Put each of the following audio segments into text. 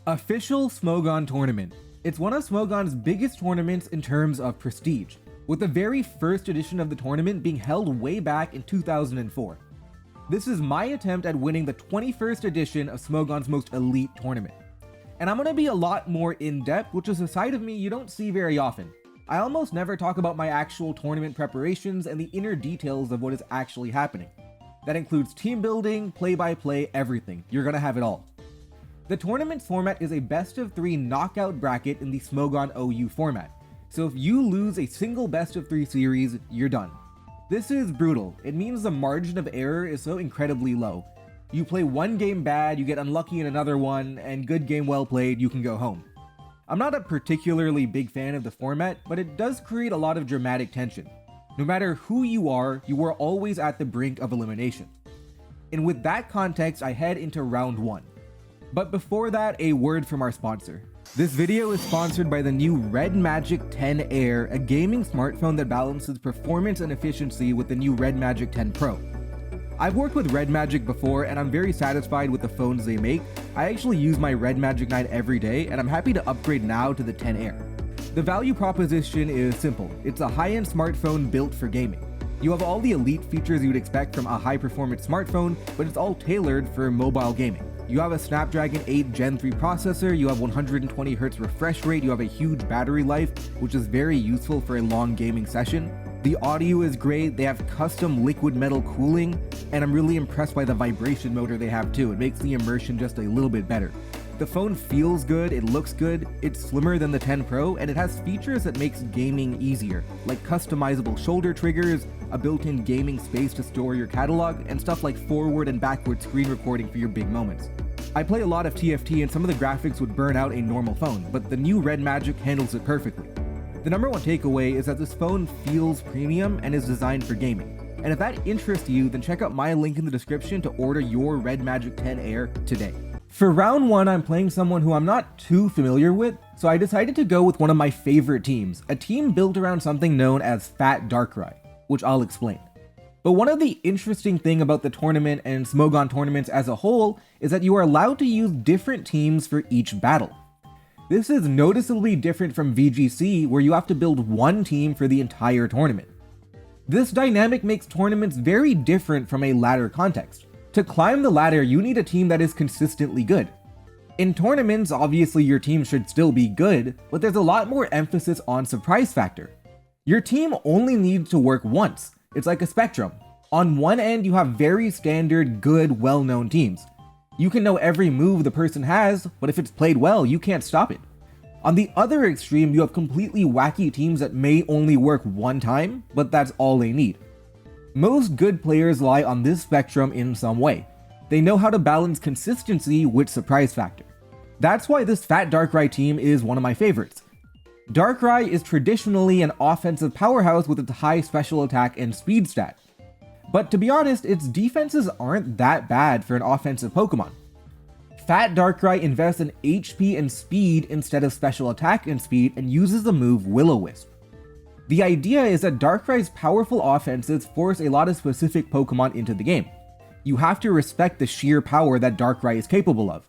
Official Smogon Tournament. It's one of Smogon's biggest tournaments in terms of prestige, with the very first edition of the tournament being held way back in 2004. This is my attempt at winning the 21st edition of Smogon's most elite tournament. And I'm going to be a lot more in-depth, which is a side of me you don't see very often. I almost never talk about my actual tournament preparations and the inner details of what is actually happening. That includes team building, play-by-play, everything. You're going to have it all. The tournament's format is a best-of-3 knockout bracket in the Smogon OU format, so if you lose a single best-of-3 series, you're done. This is brutal. It means the margin of error is so incredibly low. You play one game bad, you get unlucky in another one, and good game well played, you can go home. I'm not a particularly big fan of the format, but it does create a lot of dramatic tension. No matter who you are always at the brink of elimination. And with that context, I head into round 1. But before that, a word from our sponsor. This video is sponsored by the new Red Magic 10 Air, a gaming smartphone that balances performance and efficiency with the new Red Magic 10 Pro. I've worked with Red Magic before and I'm very satisfied with the phones they make. I actually use my Red Magic 9 every day and I'm happy to upgrade now to the 10 Air. The value proposition is simple. It's a high-end smartphone built for gaming. You have all the elite features you'd expect from a high-performance smartphone, but it's all tailored for mobile gaming. You have a Snapdragon 8 Gen 3 processor, you have 120Hz refresh rate, you have a huge battery life, which is very useful for a long gaming session. The audio is great, they have custom liquid metal cooling, and I'm really impressed by the vibration motor they have too. It makes the immersion just a little bit better. The phone feels good, it looks good, it's slimmer than the 10 Pro, and it has features that makes gaming easier, like customizable shoulder triggers, a built-in gaming space to store your catalog, and stuff like forward and backward screen recording for your big moments. I play a lot of TFT and some of the graphics would burn out a normal phone, but the new Red Magic handles it perfectly. The number one takeaway is that this phone feels premium and is designed for gaming. And if that interests you, then check out my link in the description to order your Red Magic 10 Air today. For round 1, I'm playing someone who I'm not too familiar with, so I decided to go with one of my favorite teams, a team built around something known as Fat Darkrai, which I'll explain. But one of the interesting things about the tournament and Smogon tournaments as a whole is that you are allowed to use different teams for each battle. This is noticeably different from VGC, where you have to build one team for the entire tournament. This dynamic makes tournaments very different from a ladder context. To climb the ladder, you need a team that is consistently good. In tournaments, obviously your team should still be good, but there's a lot more emphasis on surprise factor. Your team only needs to work once. It's like a spectrum. On one end, you have very standard, good, well-known teams. You can know every move the person has, but if it's played well, you can't stop it. On the other extreme, you have completely wacky teams that may only work one time, but that's all they need. Most good players lie on this spectrum in some way. They know how to balance consistency with surprise factor. That's why this Fat Darkrai team is one of my favorites. Darkrai is traditionally an offensive powerhouse with its high special attack and speed stat. But to be honest, its defenses aren't that bad for an offensive Pokemon. Fat Darkrai invests in HP and speed instead of special attack and speed and uses the move Will-O-Wisp. The idea is that Darkrai's powerful offenses force a lot of specific Pokemon into the game. You have to respect the sheer power that Darkrai is capable of.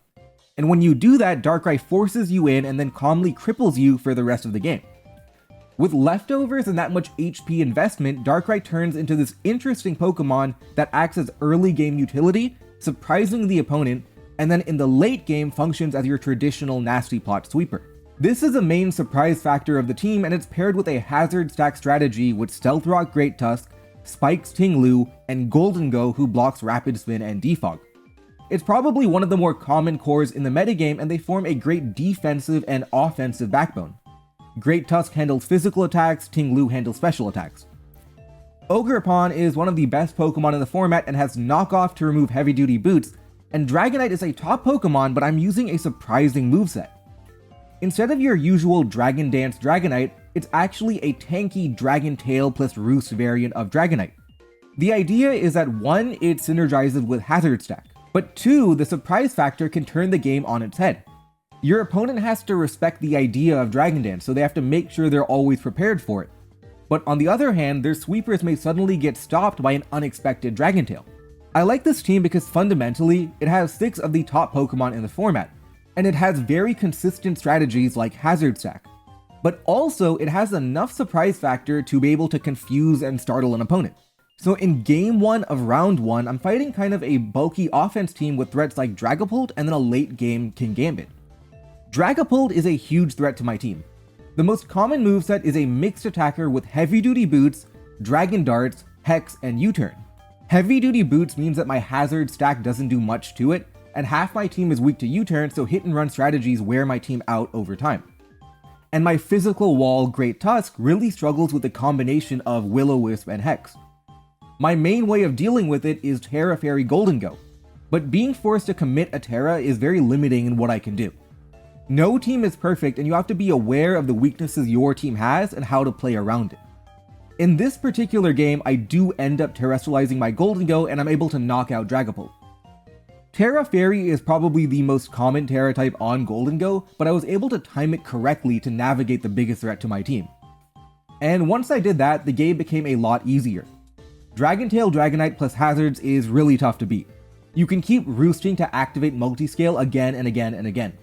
And when you do that, Darkrai forces you in and then calmly cripples you for the rest of the game. With leftovers and that much HP investment, Darkrai turns into this interesting Pokemon that acts as early game utility, surprising the opponent, and then in the late game functions as your traditional nasty plot sweeper. This is the main surprise factor of the team, and it's paired with a hazard stack strategy with Stealth Rock Great Tusk, Spikes Ting-Lu, and Golden Go, who blocks Rapid Spin and Defog. It's probably one of the more common cores in the metagame, and they form a great defensive and offensive backbone. Great Tusk handles physical attacks, Ting-Lu handles special attacks. Ogerpon is one of the best Pokemon in the format and has knockoff to remove heavy duty boots, and Dragonite is a top Pokemon, but I'm using a surprising moveset. Instead of your usual Dragon Dance Dragonite, it's actually a tanky Dragon Tail plus Roost variant of Dragonite. The idea is that 1, it synergizes with Hazard Stack, but 2, the surprise factor can turn the game on its head. Your opponent has to respect the idea of Dragon Dance, so they have to make sure they're always prepared for it. But on the other hand, their sweepers may suddenly get stopped by an unexpected Dragon Tail. I like this team because fundamentally, it has 6 of the top Pokemon in the format. and it has very consistent strategies like Hazard Stack. But also, it has enough surprise factor to be able to confuse and startle an opponent. So in game 1 of round 1, I'm fighting kind of a bulky offense team with threats like Dragapult and then a late game King Gambit. Dragapult is a huge threat to my team. The most common moveset is a mixed attacker with heavy duty boots, dragon darts, hex, and U-turn. Heavy duty boots means that my hazard stack doesn't do much to it, and half my team is weak to U-turn, so hit and run strategies wear my team out over time. And my physical wall Great Tusk really struggles with the combination of Will-O-Wisp and Hex. My main way of dealing with it is Terra Fairy Golden Go, but being forced to commit a Terra is very limiting in what I can do. No team is perfect, and you have to be aware of the weaknesses your team has and how to play around it. In this particular game, I do end up terrestrializing my Golden Go and I'm able to knock out Dragapult. Terra Fairy is probably the most common Terra type on Golden Go, but I was able to time it correctly to navigate the biggest threat to my team. And once I did that, the game became a lot easier. Dragon Tail Dragonite plus hazards is really tough to beat. You can keep roosting to activate multiscale again and again and again.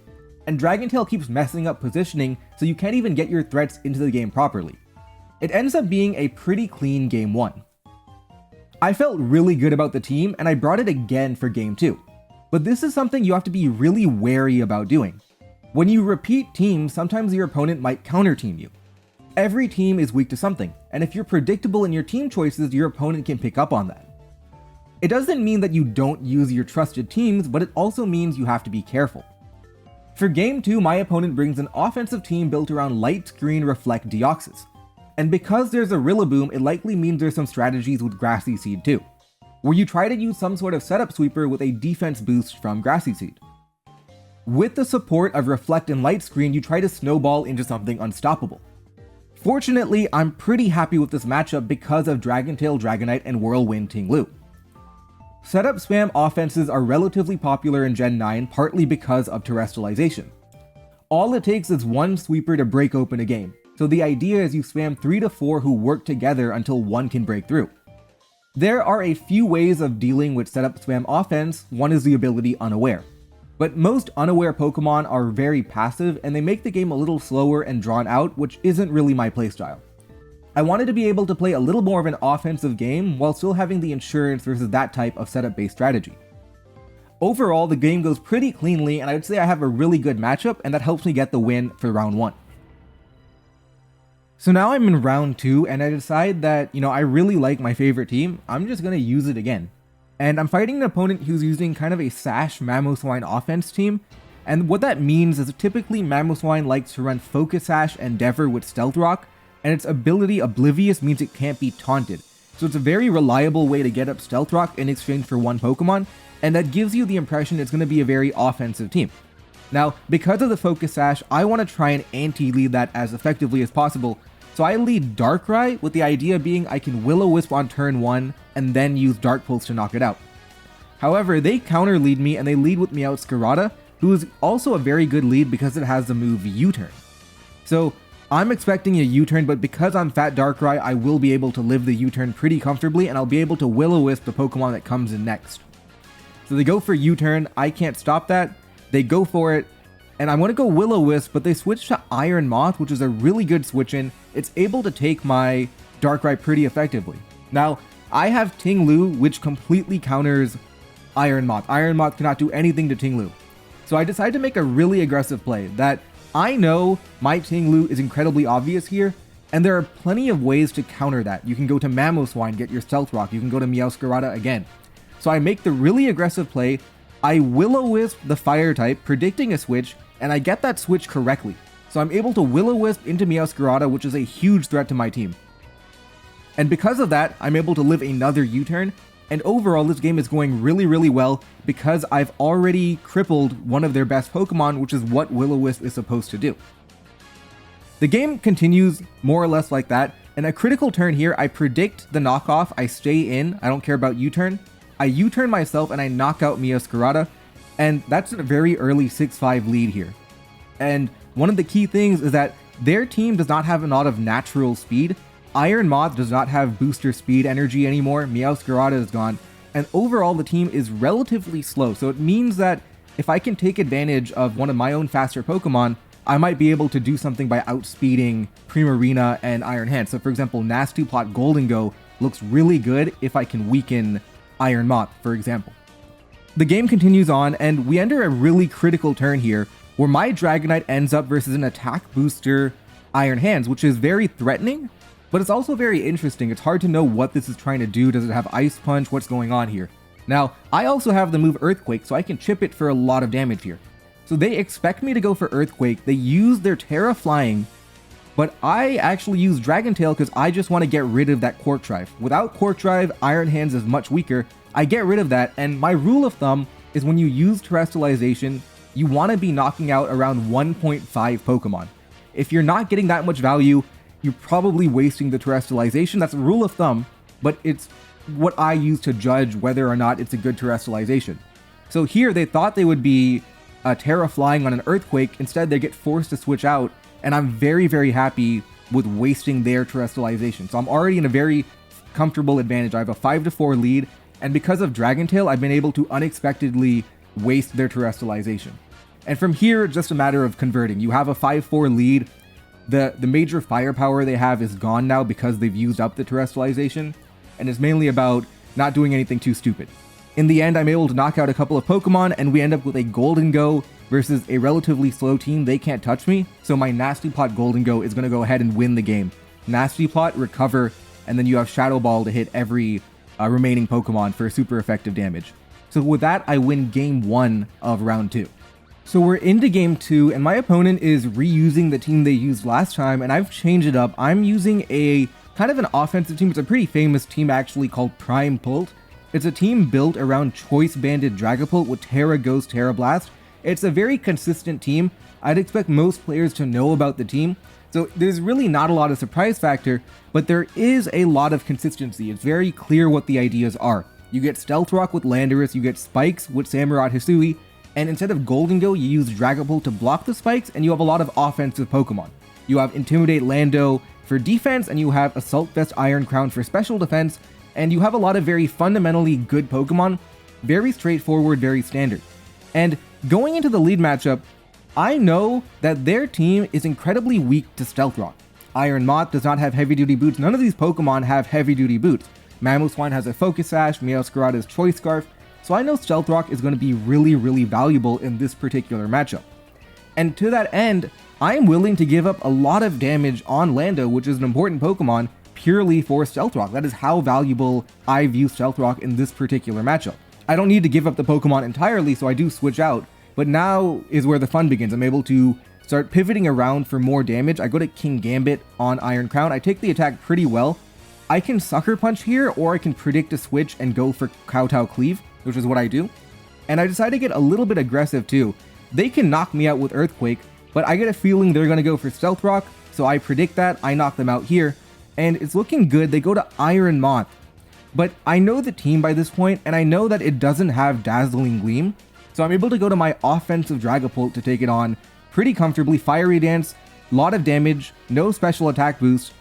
And Dragon Tail keeps messing up positioning, so you can't even get your threats into the game properly. It ends up being a pretty clean game 1. I felt really good about the team, and I brought it again for game 2. But this is something you have to be really wary about doing. When you repeat teams, sometimes your opponent might counter team you. Every team is weak to something, and if you're predictable in your team choices, your opponent can pick up on that. It doesn't mean that you don't use your trusted teams, but it also means you have to be careful. For game 2, my opponent brings an offensive team built around Light Screen Reflect Deoxys. And because there's a Rillaboom, it likely means there's some strategies with Grassy Seed too, where you try to use some sort of setup sweeper with a defense boost from Grassy Seed. With the support of Reflect and Light Screen, you try to snowball into something unstoppable. Fortunately, I'm pretty happy with this matchup because of Dragon Tail Dragonite and Whirlwind Ting-Lu. Setup spam offenses are relatively popular in Gen 9 partly because of terrestrialization. All it takes is one sweeper to break open a game, so the idea is you spam 3 to 4 who work together until one can break through. There are a few ways of dealing with setup spam offense. One is the ability Unaware. But most unaware Pokemon are very passive and they make the game a little slower and drawn out, which isn't really my playstyle. I wanted to be able to play a little more of an offensive game while still having the insurance versus that type of setup based strategy. Overall, the game goes pretty cleanly and I would say I have a really good matchup and that helps me get the win for round 1. So now I'm in round 2 and I decide that, I really like my favorite team, I'm just going to use it again. And I'm fighting an opponent who's using kind of a Sash Mamoswine offense team, and what that means is typically Mamoswine likes to run Focus Sash Endeavor with Stealth Rock, and its ability Oblivious means it can't be taunted. So it's a very reliable way to get up Stealth Rock in exchange for one Pokemon, and that gives you the impression it's going to be a very offensive team. Now, because of the Focus Sash, I want to try and anti-lead that as effectively as possible, so I lead Darkrai with the idea being I can Will-O-Wisp on turn 1 and then use Dark Pulse to knock it out. However, they counter lead me and they lead with Meowscarada, who is also a very good lead because it has the move U-turn. So I'm expecting a U-turn, but because I'm Fat Darkrai, I will be able to live the U-turn pretty comfortably and I'll be able to Will-O-Wisp the Pokemon that comes in next. So they go for U-turn, I can't stop that, they go for it, and I want to go Will-O-Wisp, but they switch to Iron Moth, which is a really good switch in. It's able to take my Darkrai pretty effectively. Now, I have Ting-Lu, which completely counters Iron Moth. Iron Moth cannot do anything to Ting-Lu. So I decided to make a really aggressive play that I know my Ting-Lu is incredibly obvious here, and there are plenty of ways to counter that. You can go to Mamoswine, get your Stealth Rock. You can go to Meowscarada again. So I make the really aggressive play. I Will-O-Wisp the Fire type, predicting a switch, and I get that switch correctly. So I'm able to Will-O-Wisp into Meowscarada, which is a huge threat to my team. And because of that, I'm able to live another U-turn, and overall this game is going really, really well because I've already crippled one of their best Pokemon, which is what Will-O-Wisp is supposed to do. The game continues more or less like that, and a critical turn here, I predict the knockoff, I stay in, I don't care about U-turn, I U-turn myself and I knock out Meowscarada, and that's a very early 6-5 lead here. And one of the key things is that their team does not have a lot of natural speed. Iron Moth does not have booster speed energy anymore, Meowscarada is gone, and overall the team is relatively slow, so it means that if I can take advantage of one of my own faster Pokemon, I might be able to do something by outspeeding Primarina and Iron Hand. So for example, Nasty Plot Golden Go looks really good if I can weaken Iron Moth, for example. The game continues on, and we enter a really critical turn here, where my Dragonite ends up versus an attack booster Iron Hands, which is very threatening, but it's also very interesting. It's hard to know what this is trying to do. Does it have Ice Punch? What's going on here? Now, I also have the move Earthquake, so I can chip it for a lot of damage here. So they expect me to go for Earthquake. They use their Terra Flying, but I actually use Dragon Tail because I just want to get rid of that Quark Drive. Without Quark Drive, Iron Hands is much weaker. I get rid of that, and my rule of thumb is when you use Terrestrialization, you want to be knocking out around 1.5 Pokemon. If you're not getting that much value, you're probably wasting the Terrestrialization. That's a rule of thumb, but it's what I use to judge whether or not it's a good Terrestrialization. So here, they thought they would be Terra Flying on an Earthquake. Instead, they get forced to switch out, and I'm very, very happy with wasting their Terrestrialization. So I'm already in a very comfortable advantage. I have a 5-4 lead, and because of Dragon Tail, I've been able to unexpectedly waste their Terrestrialization. And from here, it's just a matter of converting. You have a 5-4 lead. The major firepower they have is gone now because they've used up the Terrestrialization, and it's mainly about not doing anything too stupid. In the end, I'm able to knock out a couple of Pokemon, and we end up with a Golden Go versus a relatively slow team. They can't touch me, so my Nasty Plot Golden Go is going to go ahead and win the game. Nasty Plot, recover, and then you have Shadow Ball to hit every remaining Pokemon for super effective damage. So with that, I win game 1 of round 2. So we're into game 2, and my opponent is reusing the team they used last time, and I've changed it up. I'm using a kind of an offensive team. It's a pretty famous team actually called Prime Pult. It's a team built around Choice Banded Dragapult with Terra Ghost, Terra Blast. It's a very consistent team. I'd expect most players to know about the team, so there's really not a lot of surprise factor, but there is a lot of consistency. It's very clear what the ideas are. You get Stealth Rock with Landorus, you get Spikes with Samurott Hisui, and instead of Golden Go, you use Dragapult to block the spikes, and you have a lot of offensive Pokemon. You have Intimidate Lando for defense, and you have Assault Vest Iron Crown for special defense, and you have a lot of very fundamentally good Pokemon. Very straightforward, very standard. And going into the lead matchup, I know that their team is incredibly weak to Stealth Rock. Iron Moth does not have heavy-duty boots. None of these Pokemon have heavy-duty boots. Mamoswine has a Focus Sash, Meowscarada's Choice Scarf, so I know Stealth Rock is going to be really, really valuable in this particular matchup. And to that end, I am willing to give up a lot of damage on Lando, which is an important Pokemon, purely for Stealth Rock. That is how valuable I view Stealth Rock in this particular matchup. I don't need to give up the Pokemon entirely, so I do switch out, but now is where the fun begins. I'm able to start pivoting around for more damage. I go to King Gambit on Iron Crown. I take the attack pretty well. I can Sucker Punch here, or I can predict a switch and go for Kowtow Cleave, which is what I do. And I decide to get a little bit aggressive too. They can knock me out with Earthquake, but I get a feeling they're going to go for Stealth Rock, so I predict that. I knock them out here, and it's looking good. They go to Iron Moth. But I know the team by this point, and I know that it doesn't have Dazzling Gleam, so I'm able to go to my offensive Dragapult to take it on pretty comfortably. Fiery Dance, lot of damage, no special attack boost.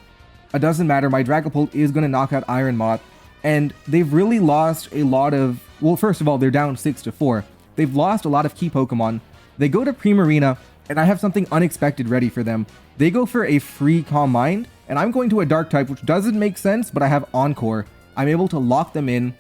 It doesn't matter, my Dragapult is going to knock out Iron Moth, and they've really lost a lot of... Well, first of all, they're down 6-4. They've lost a lot of key Pokemon. They go to Primarina, and I have something unexpected ready for them. They go for a free Calm Mind, and I'm going to a Dark type, which doesn't make sense, but I have Encore. I'm able to lock them in.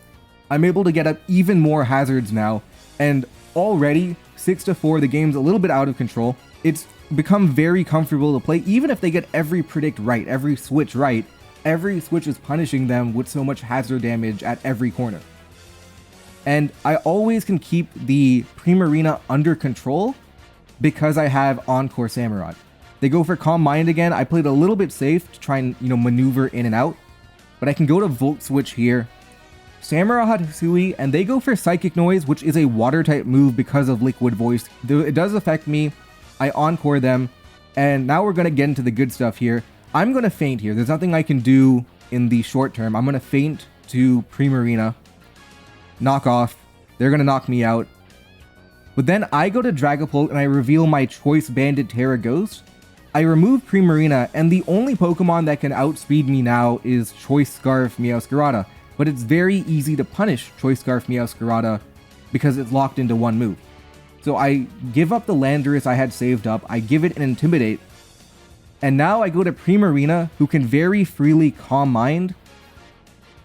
I'm able to get up even more hazards now, and already 6-4, the game's a little bit out of control. It's become very comfortable to play, even if they get every predict right, every switch right. Every switch is punishing them with so much hazard damage at every corner. And I always can keep the Primarina under control because I have Encore Samurott. They go for Calm Mind again. I played a little bit safe to try and, maneuver in and out. But I can go to Volt Switch here. Samurott Hisui, and they go for Psychic Noise, which is a water type move because of Liquid Voice. It does affect me. I Encore them. And now we're going to get into the good stuff here. I'm going to feint here. There's nothing I can do in the short term. I'm going to feint to Primarina. Knock off. They're going to knock me out. But then I go to Dragapult and I reveal my Choice Banded Terra Ghost. I remove Primarina, and the only Pokemon that can outspeed me now is Choice Scarf Meowscarada. But it's very easy to punish Choice Scarf Meowscarada because it's locked into one move. So I give up the Landorus I had saved up, I give it an Intimidate, and now I go to Primarina, who can very freely Calm Mind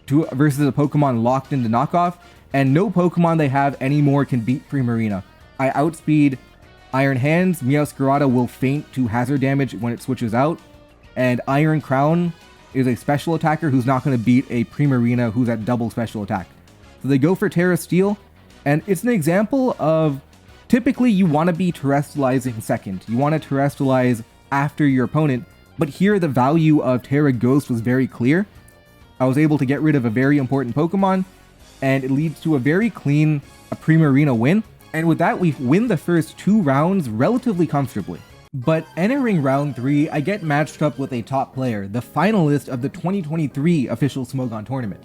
versus a Pokemon locked into knockoff, and no Pokemon they have anymore can beat Primarina. I outspeed Iron Hands, Meowscarada will faint to hazard damage when it switches out, and Iron Crown is a special attacker who's not going to beat a Primarina who's at double special attack. So they go for Terra Steel, and it's an example of typically you want to be terrestrializing second. You want to terrestrialize after your opponent, but here the value of Terra Ghost was very clear. I was able to get rid of a very important Pokemon, and it leads to a very clean Primarina win. And with that, we win the first 2 rounds relatively comfortably. But entering round 3, I get matched up with a top player, the finalist of the 2023 official Smogon tournament.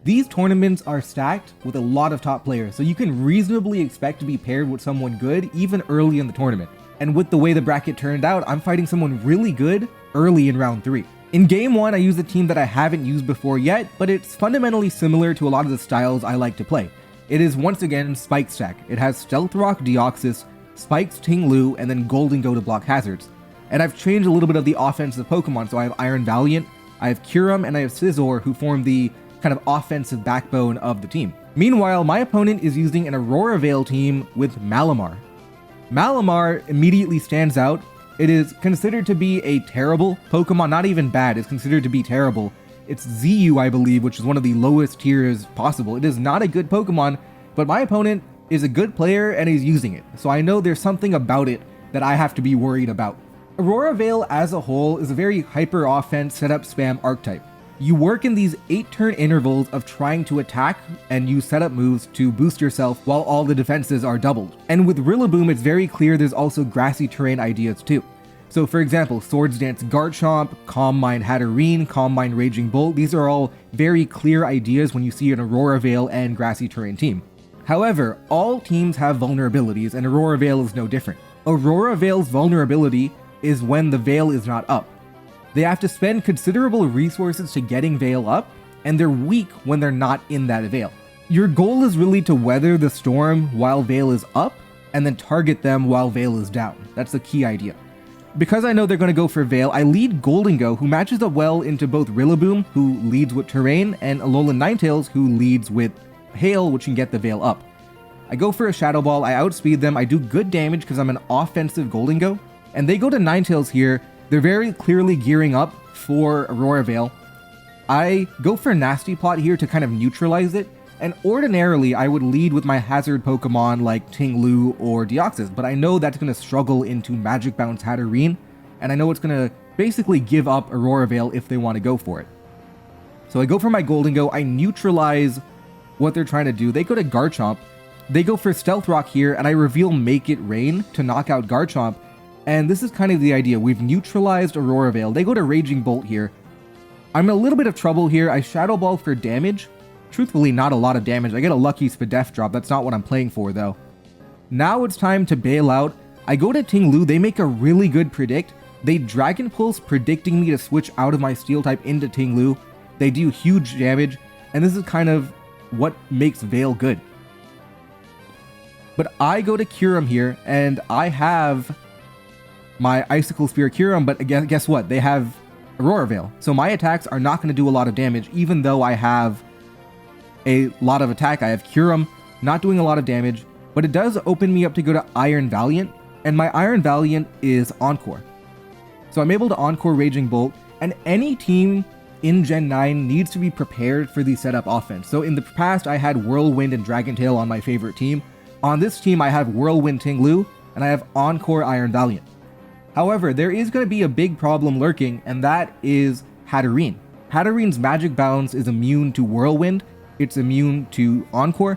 These tournaments are stacked with a lot of top players, so you can reasonably expect to be paired with someone good even early in the tournament. And with the way the bracket turned out, I'm fighting someone really good early in round 3. In game 1, I use a team that I haven't used before yet, but it's fundamentally similar to a lot of the styles I like to play. It is once again Spike Stack. It has Stealth Rock, Deoxys, Spikes, Ting-Lu, and then Gholdengo to block hazards. And I've changed a little bit of the offensive Pokemon, so I have Iron Valiant, I have Kyurem, and I have Scizor, who form the kind of offensive backbone of the team. Meanwhile, my opponent is using an Aurora Veil team with Malamar. Malamar immediately stands out. It is considered to be a terrible Pokemon, not even bad, it's considered to be terrible. It's ZU, I believe, which is one of the lowest tiers possible. It is not a good Pokemon, but my opponent is a good player and he's using it, so I know there's something about it that I have to be worried about. Aurora Veil as a whole is a very hyper offense setup spam archetype. You work in these 8-turn intervals of trying to attack and use setup moves to boost yourself while all the defenses are doubled. And with Rillaboom, it's very clear there's also grassy terrain ideas too. So for example, Swords Dance Garchomp, Calm Mind Hatterene, Calm Mind Raging Bolt, these are all very clear ideas when you see an Aurora Veil and grassy terrain team. However, all teams have vulnerabilities and Aurora Veil is no different. Aurora Veil's vulnerability is when the Veil is not up. They have to spend considerable resources to getting Veil up, and they're weak when they're not in that Veil. Your goal is really to weather the storm while Veil is up, and then target them while Veil is down. That's the key idea. Because I know they're going to go for Veil, I lead Gholdengo, who matches up well into both Rillaboom, who leads with Terrain, and Alolan Ninetales, who leads with Hail, which can get the Veil up. I go for a Shadow Ball, I outspeed them, I do good damage because I'm an offensive Gholdengo, and they go to Ninetales here. They're very clearly gearing up for Aurora Veil. I go for Nasty Plot here to kind of neutralize it, and ordinarily I would lead with my hazard Pokemon like Ting-Lu or Deoxys, but I know that's going to struggle into Magic Bounce Hatterene, and I know it's going to basically give up Aurora Veil if they want to go for it. So I go for my Gholdengo, I neutralize what they're trying to do. They go to Garchomp, they go for Stealth Rock here, and I reveal Make It Rain to knock out Garchomp. And this is kind of the idea. We've neutralized Aurora Veil. They go to Raging Bolt here. I'm in a little bit of trouble here. I Shadow Ball for damage. Truthfully, not a lot of damage. I get a lucky Spadef drop. That's not what I'm playing for, though. Now it's time to bail out. I go to Ting-Lu. They make a really good predict. They Dragon Pulse, predicting me to switch out of my Steel type into Ting-Lu. They do huge damage, and this is kind of what makes Veil good. But I go to Kyurem here, and I have my Icicle Spear Kyurem, but again, guess what? They have Aurora Veil. So my attacks are not going to do a lot of damage, even though I have a lot of attack. I have Kyurem, not doing a lot of damage, but it does open me up to go to Iron Valiant, and my Iron Valiant is Encore. So I'm able to Encore Raging Bolt, and any team in Gen 9 needs to be prepared for the setup offense. So in the past, I had Whirlwind and Dragon Tail on my favorite team. On this team, I have Whirlwind Ting-Lu, and I have Encore Iron Valiant. However, there is going to be a big problem lurking, and that is Hatterene. Hatterene's Magic Bounce is immune to Whirlwind, it's immune to Encore.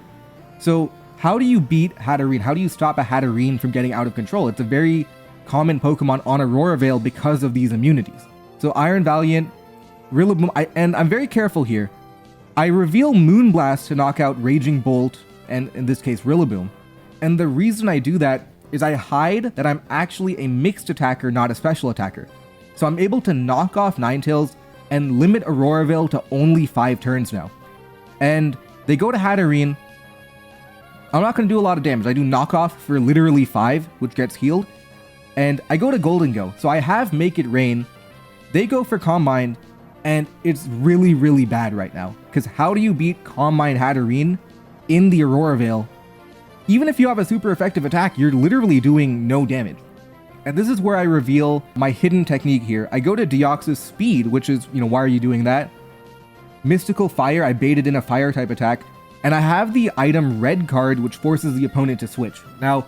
So how do you beat Hatterene? How do you stop a Hatterene from getting out of control? It's a very common Pokemon on Aurora Veil because of these immunities. So Iron Valiant, Rillaboom, and I'm very careful here. I reveal Moonblast to knock out Raging Bolt, and in this case Rillaboom. And the reason I do that is I hide that I'm actually a mixed attacker, not a special attacker. So I'm able to knock off Ninetales and limit Aurora Veil to only 5 turns now. And they go to Hatterene. I'm not going to do a lot of damage. I do knockoff for literally 5, which gets healed. And I go to Golden Go. So I have Make It Rain. They go for Calm Mind. And it's really, really bad right now. Because how do you beat Calm Mind Hatterene in the Aurora Veil? Even if you have a super effective attack, you're literally doing no damage. And this is where I reveal my hidden technique here. I go to Deoxys Speed, which is, why are you doing that? Mystical Fire, I baited in a fire type attack. And I have the item Red Card, which forces the opponent to switch. Now,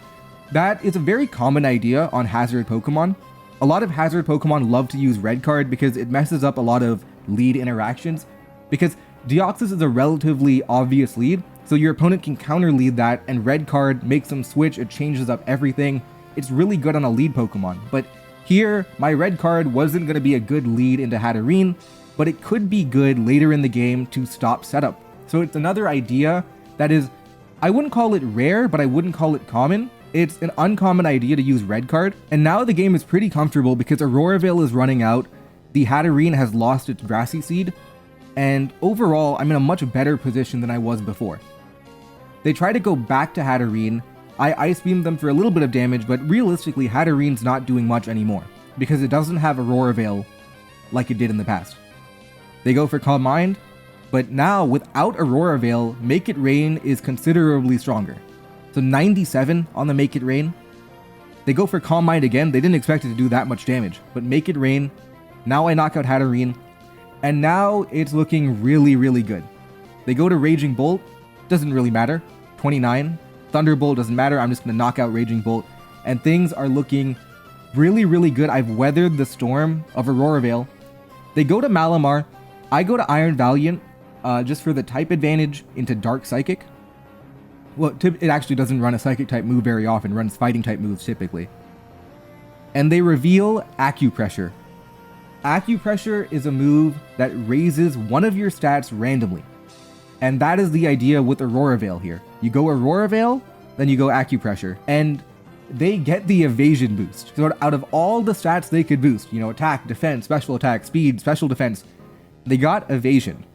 that is a very common idea on hazard Pokemon. A lot of hazard Pokemon love to use Red Card because it messes up a lot of lead interactions. Because Deoxys is a relatively obvious lead, so your opponent can counter lead that, and Red Card makes them switch, it changes up everything. It's really good on a lead Pokemon. But here, my Red Card wasn't going to be a good lead into Hatterene, but it could be good later in the game to stop setup. So it's another idea that is, I wouldn't call it rare, but I wouldn't call it common. It's an uncommon idea to use Red Card, and now the game is pretty comfortable because Aurora Veil is running out, the Hatterene has lost its Grassy Seed, and overall, I'm in a much better position than I was before. They try to go back to Hatterene. I Ice Beam them for a little bit of damage, but realistically, Hatterene's not doing much anymore, because it doesn't have Aurora Veil like it did in the past. They go for Calm Mind, but now, without Aurora Veil, Make It Rain is considerably stronger. So 97 on the Make It Rain. They go for Calm Mind again. They didn't expect it to do that much damage, but Make It Rain. Now I knock out Hatterene, and now it's looking really, really good. They go to Raging Bolt. Doesn't really matter. 29. Thunderbolt doesn't matter. I'm just going to knock out Raging Bolt, and things are looking really, really good. I've weathered the storm of Aurora Veil. They go to Malamar'd. I go to Iron Valiant. Just for the type advantage into Dark Psychic. Well, it actually doesn't run a Psychic type move very often, runs Fighting type moves typically. And they reveal Acupressure. Acupressure is a move that raises one of your stats randomly. And that is the idea with Aurora Veil here. You go Aurora Veil, then you go Acupressure. And they get the evasion boost. So out of all the stats they could boost, attack, defense, special attack, speed, special defense, they got evasion.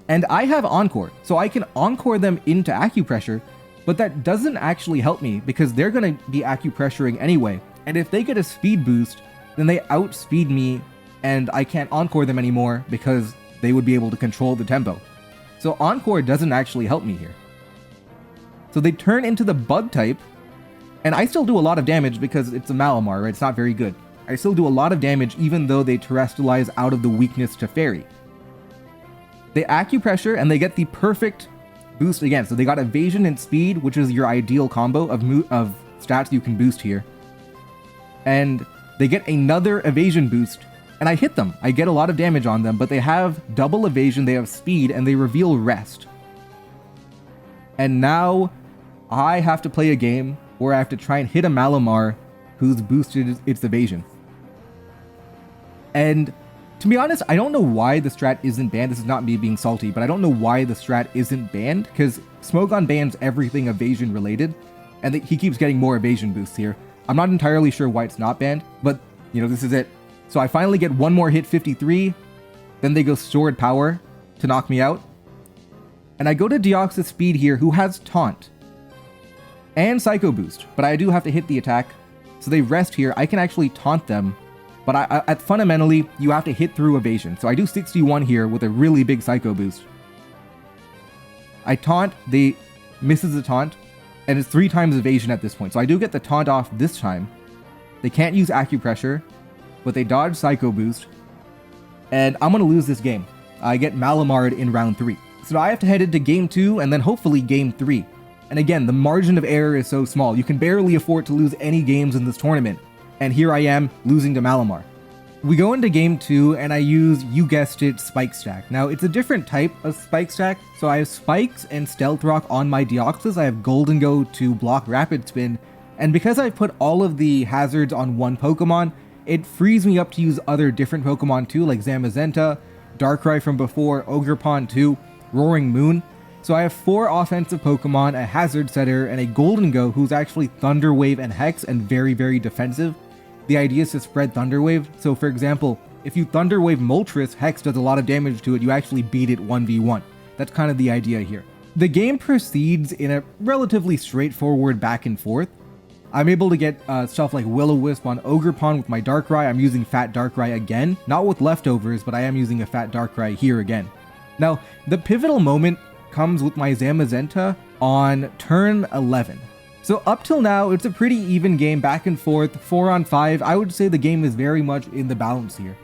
And I have Encore, so I can Encore them into Acupressure, but that doesn't actually help me because they're going to be Acupressuring anyway. And if they get a speed boost, then they outspeed me and I can't Encore them anymore because they would be able to control the tempo. So Encore doesn't actually help me here. So they turn into the Bug type, and I still do a lot of damage because it's a Malamar'd, right? It's not very good. I still do a lot of damage even though they Terrestrialize out of the weakness to Fairy. They Acupressure, and they get the perfect boost again. So they got Evasion and Speed, which is your ideal combo of stats you can boost here. And they get another Evasion boost, and I hit them. I get a lot of damage on them, but they have double Evasion, they have Speed, and they reveal Rest. And now I have to play a game where I have to try and hit a Malamar'd who's boosted its Evasion. And to be honest, I don't know why the strat isn't banned. This is not me being salty, but I don't know why the strat isn't banned, because Smogon bans everything evasion related, and he keeps getting more evasion boosts here. I'm not entirely sure why it's not banned, but, this is it. So I finally get one more hit, 53, then they go Sword Power to knock me out. And I go to Deoxys Speed here, who has Taunt and Psycho Boost, but I do have to hit the attack. So they rest here. I can actually taunt them, but fundamentally, you have to hit through evasion. So I do 61 here with a really big Psycho Boost. I taunt, they misses the taunt, and it's 3 times evasion at this point. So I do get the taunt off this time. They can't use Acupressure, but they dodge Psycho Boost, and I'm going to lose this game. I get Malamar'd in round 3. So I have to head into game 2, and then hopefully game 3. And again, the margin of error is so small. You can barely afford to lose any games in this tournament. And here I am, losing to Malamar'd. We go into game 2, and I use, you guessed it, Spike Stack. Now, it's a different type of Spike Stack, so I have Spikes and Stealth Rock on my Deoxys. I have Golden Go to block Rapid Spin, and because I put all of the hazards on one Pokemon, it frees me up to use other different Pokemon too, like Zamazenta, Darkrai from before, Ogerpon 2, Roaring Moon. So I have 4 offensive Pokemon, a Hazard Setter, and a Golden Go who's actually Thunder Wave and Hex and very, very defensive. The idea is to spread Thunder Wave. So for example, if you Thunder Wave Moltres, Hex does a lot of damage to it, you actually beat it 1v1. That's kind of the idea here. The game proceeds in a relatively straightforward back and forth. I'm able to get stuff like Will-O-Wisp on Ogerpon with my Darkrai. I'm using Fat Darkrai again, not with leftovers, but I am using a Fat Darkrai here again. Now, the pivotal moment comes with my Zamazenta on turn 11. So up till now, it's a pretty even game, back and forth, 4 on 5. I would say the game is very much in the balance here.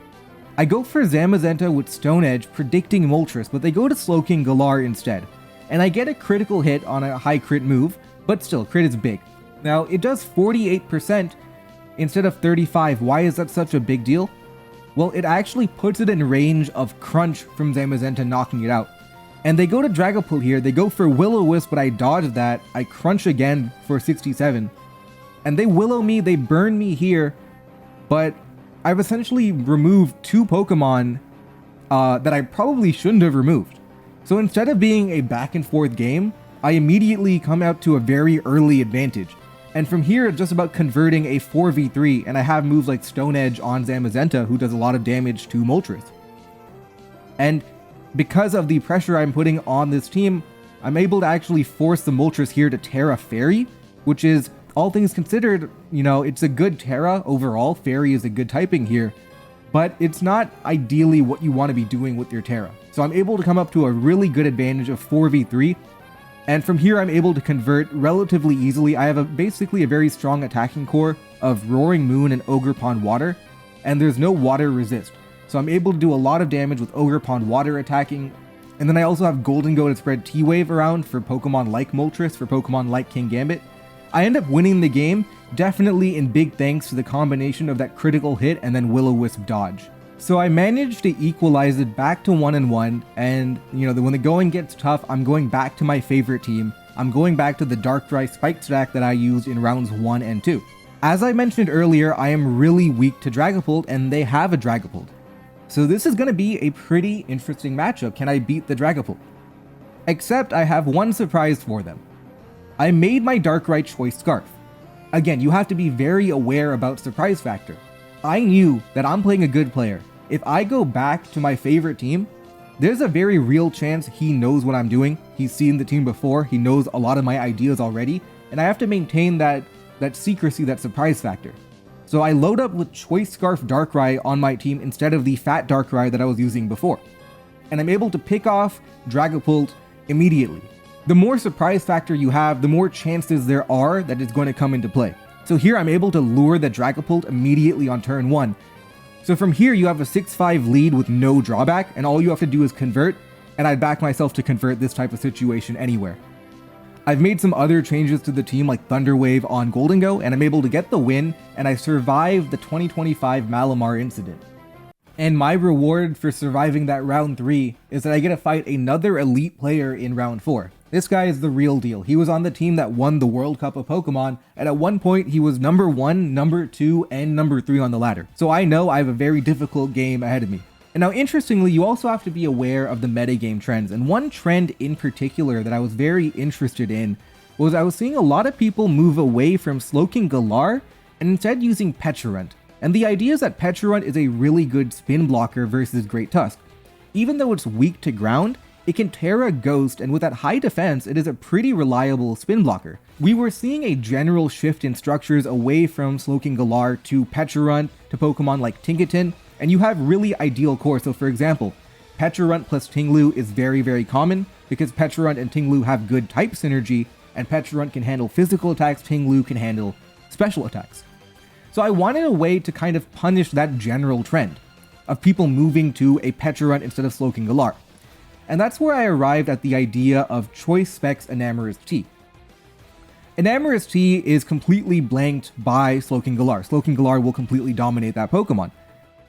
I go for Zamazenta with Stone Edge, predicting Moltres, but they go to Slowking Galar instead. And I get a critical hit on a high crit move, but still, crit is big. Now, it does 48% instead of 35. Why is that such a big deal? Well, it actually puts it in range of Crunch from Zamazenta knocking it out. And they go to Dragapult here, they go for Will-O-Wisp, but I dodge that, I Crunch again for 67. And they Willow me, they burn me here, but I've essentially removed 2 Pokemon that I probably shouldn't have removed. So instead of being a back and forth game, I immediately come out to a very early advantage. And from here, it's just about converting a 4v3, and I have moves like Stone Edge on Zamazenta, who does a lot of damage to Moltres. And because of the pressure I'm putting on this team, I'm able to actually force the Moltres here to Terra Fairy, which is, all things considered, you know, it's a good Terra overall. Fairy is a good typing here, but it's not ideally what you want to be doing with your Terra. So I'm able to come up to a really good advantage of 4v3, and from here I'm able to convert relatively easily. I have basically a very strong attacking core of Roaring Moon and Ogerpon Water, and there's no water resist. So I'm able to do a lot of damage with Ogerpon Water attacking. And then I also have Gholdengo to spread T-Wave around for Pokemon like Moltres, for Pokemon like Kingambit. I end up winning the game, definitely in big thanks to the combination of that critical hit and then Will-O-Wisp dodge. So I managed to equalize it back to 1-1, and you know, when the going gets tough, I'm going back to my favorite team. I'm going back to the Darkrai Spike stack that I used in rounds 1 and 2. As I mentioned earlier, I am really weak to Dragapult, and they have a Dragapult. So this is going to be a pretty interesting matchup. Can I beat the Dragapult? Except I have one surprise for them. I made my Darkrai Choice Scarf. Again, you have to be very aware about surprise factor. I knew that I'm playing a good player. If I go back to my favorite team, there's a very real chance he knows what I'm doing. He's seen the team before, he knows a lot of my ideas already, and I have to maintain that secrecy, that surprise factor. So I load up with Choice Scarf Darkrai on my team instead of the Fat Darkrai that I was using before. And I'm able to pick off Dragapult immediately. The more surprise factor you have, the more chances there are that it's going to come into play. So here I'm able to lure the Dragapult immediately on turn 1. So from here you have a 6-5 lead with no drawback, and all you have to do is convert, and I'd back myself to convert this type of situation anywhere. I've made some other changes to the team like Thunder Wave on Gholdengo, and I'm able to get the win, and I survived the 2025 Malamar'd incident. And my reward for surviving that round 3 is that I get to fight another elite player in round 4. This guy is the real deal. He was on the team that won the World Cup of Pokemon, and at one point he was number 1, number 2, and number 3 on the ladder. So I know I have a very difficult game ahead of me. And now interestingly, you also have to be aware of the metagame trends, and one trend in particular that I was very interested in was I was seeing a lot of people move away from Slowking Galar and instead using Pecharunt. And the idea is that Pecharunt is a really good spin blocker versus Great Tusk. Even though it's weak to ground, it can Terra Ghost, and with that high defense, it is a pretty reliable spin blocker. We were seeing a general shift in structures away from Slowking Galar to Pecharunt, to Pokemon like Tinkaton, and you have really ideal cores. So for example, Pecharunt plus Tinglu is very, very common because Pecharunt and Tinglu have good type synergy, and Pecharunt can handle physical attacks, Tinglu can handle special attacks. So I wanted a way to kind of punish that general trend of people moving to a Pecharunt instead of Slowking Galar. And that's where I arrived at the idea of Choice Specs Enamorous T. Enamorous T is completely blanked by Slowking Galar. Slowking Galar will completely dominate that Pokemon.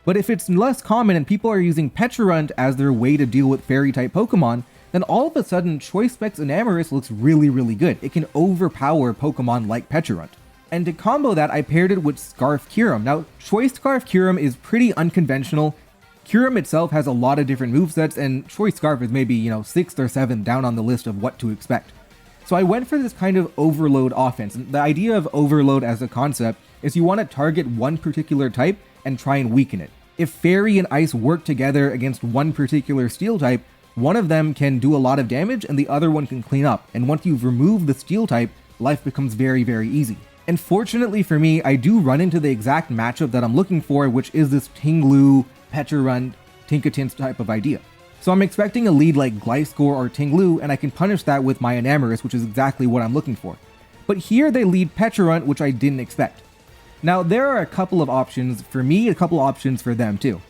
But if it's less common and people are using Pecharunt as their way to deal with Fairy-type Pokemon, then all of a sudden Choice Specs Enamorous looks really, really good. It can overpower Pokemon like Pecharunt. And to combo that, I paired it with Scarf Kyurem. Now, Choice Scarf Kyurem is pretty unconventional. Kyurem itself has a lot of different movesets, and Choice Scarf is maybe, 6th or 7th down on the list of what to expect. So I went for this kind of overload offense. And the idea of overload as a concept is you want to target one particular type and try and weaken it. If Fairy and Ice work together against one particular Steel type, one of them can do a lot of damage and the other one can clean up. And once you've removed the steel type, life becomes very, very easy. And fortunately for me, I do run into the exact matchup that I'm looking for, which is this Ting-Lu, Petra-Run, Tinkaton type of idea. So I'm expecting a lead like Gliscor or Ting-Lu, and I can punish that with my Enamorus, which is exactly what I'm looking for. But here they lead Petra-Run, which I didn't expect. Now there are a couple of options for me, a couple options for them too.